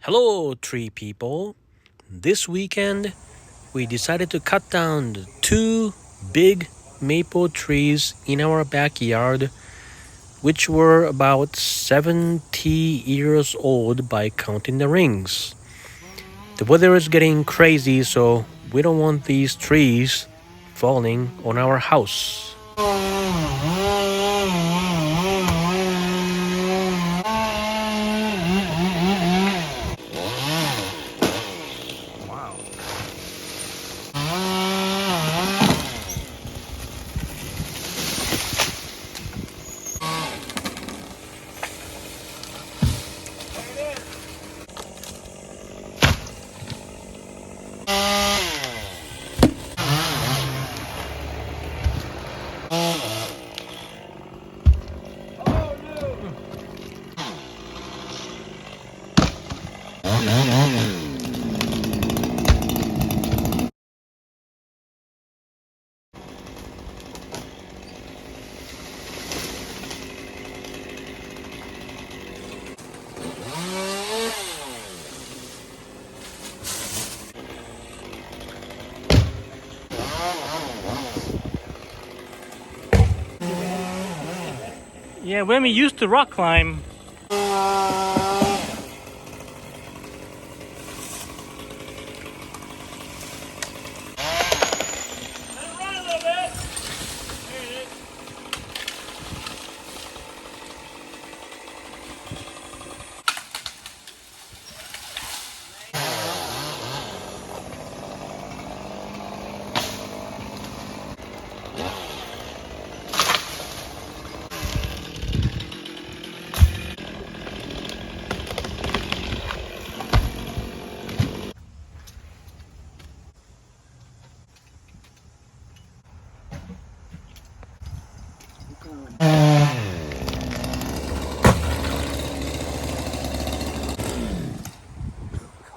Hello, tree people. This weekend, we decided to cut down two big maple trees in our backyard, which were about 70 years old by counting the rings. The weather is getting crazy, so we don't want these trees falling on our house. Yeah, when we used to rock climb.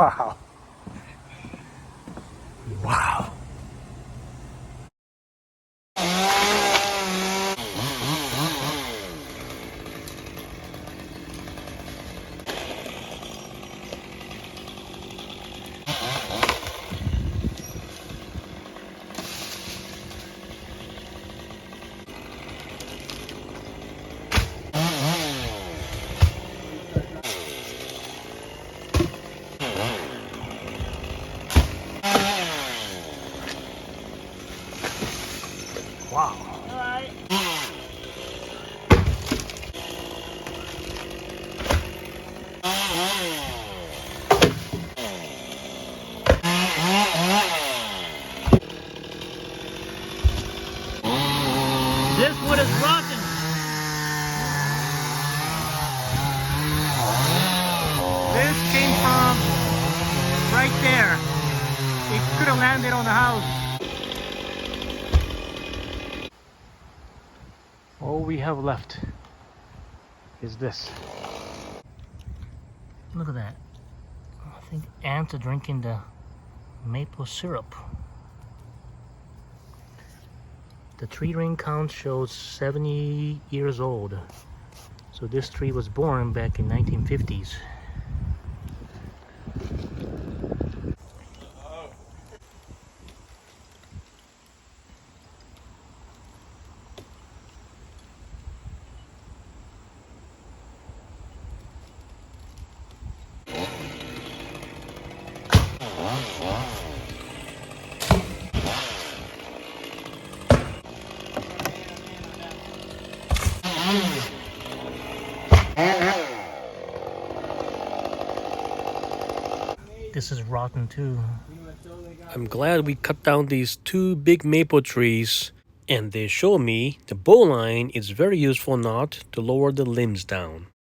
Wow. Wow. Wow. All right. This wood is rotten. This came from right there. It could have landed on the house. All we have left is this. Look at that. I think ants are drinking the maple syrup. The tree ring count shows 70 years old. So this tree was born back in 1950s. This is rotten too. I'm glad we cut down these two big maple trees, and they show me the bowline is very useful knot to lower the limbs down.